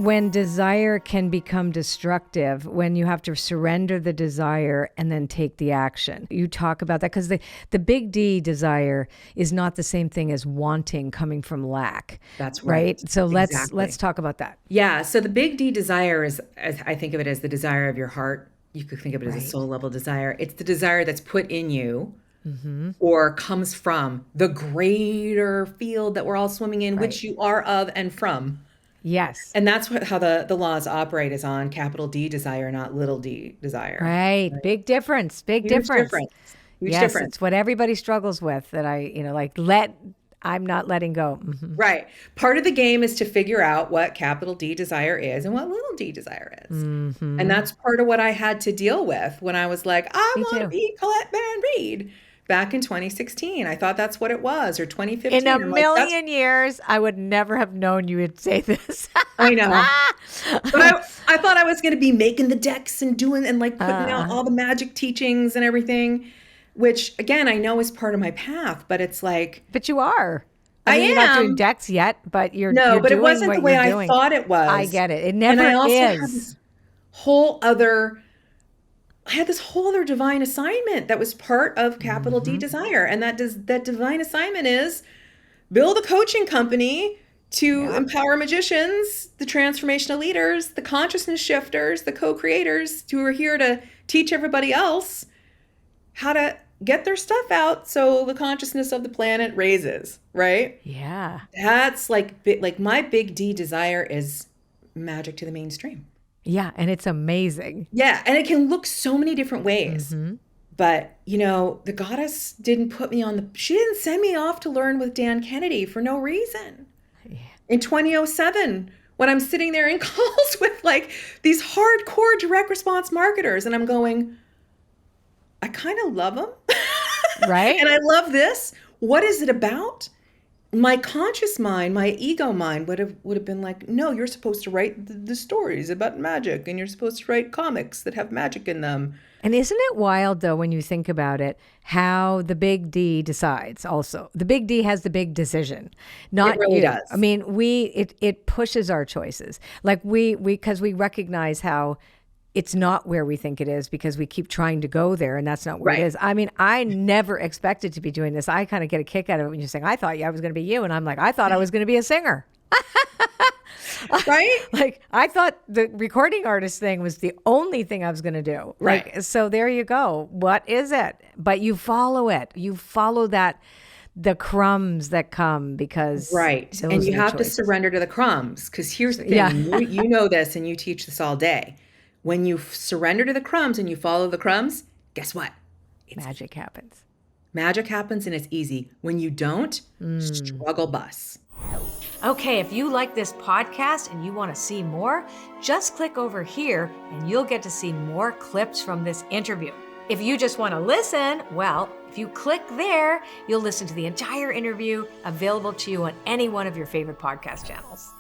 when desire can become destructive, when you have to surrender the desire and then take the action. You talk about that because the big D desire is not the same thing as wanting coming from lack. That's right. So Exactly. let's talk about that. Yeah. So the big D desire is, as I think of it, as the desire of your heart. You could think of it as a soul level desire. It's the desire that's put in you or comes from the greater field that we're all swimming in, which you are of and from. Yes. And that's how the laws operate, is on capital D desire, not little d desire. Right. Big difference. Huge difference. Huge yes, difference. It's what everybody struggles with, that I'm not letting go. Mm-hmm. Right. Part of the game is to figure out what capital D desire is and what little d desire is. Mm-hmm. And that's part of what I had to deal with when I was like, I want to be Colette Baron-Reid. Back in 2016, I thought that's what it was, or 2015. In a million years, I would never have known you would say this. I know. But I thought I was going to be making the decks and doing and like putting out all the magic teachings and everything, which again, I know is part of my path, but it's like. But you are. I mean, am. You're not doing decks yet, but you're No, but doing it wasn't the way I thought it was. I get it. It never and I also is. Had this whole other. I had this whole other divine assignment that was part of capital D desire. And that divine assignment is build a coaching company to empower magicians, the transformational leaders, the consciousness shifters, the co-creators who are here to teach everybody else how to get their stuff out so the consciousness of the planet raises, right? Yeah. That's like my big D desire is magic to the mainstream. Yeah, and it's amazing. Yeah, and it can look so many different ways. Mm-hmm. But, the goddess didn't put me she didn't send me off to learn with Dan Kennedy for no reason. Yeah. In 2007, when I'm sitting there in calls with like these hardcore direct response marketers, and I'm going, I kind of love them. Right. And I love this. What is it about? My conscious mind, my ego mind would have been like, no, you're supposed to write the stories about magic, and you're supposed to write comics that have magic in them. And isn't it wild, though, when you think about it, how the big D decides also? The big D has the big decision. Not it really does. I mean, it pushes our choices. Like because we recognize how it's not where we think it is, because we keep trying to go there, and that's not where it is. I mean, I never expected to be doing this. I kind of get a kick out of it when you're saying, I thought I was going to be you. And I'm like, I thought I was going to be a singer. Right? Like, I thought the recording artist thing was the only thing I was going to do. Right. Like, so there you go. What is it? But you follow it. You follow the crumbs that come, because and you have to surrender to the crumbs, because here's the thing. You know this, and you teach this all day. When you surrender to the crumbs and you follow the crumbs, guess what? Magic happens. Magic happens, and it's easy. When you don't, struggle bus. Okay, if you like this podcast and you want to see more, just click over here and you'll get to see more clips from this interview. If you just want to listen, well, if you click there, you'll listen to the entire interview, available to you on any one of your favorite podcast channels.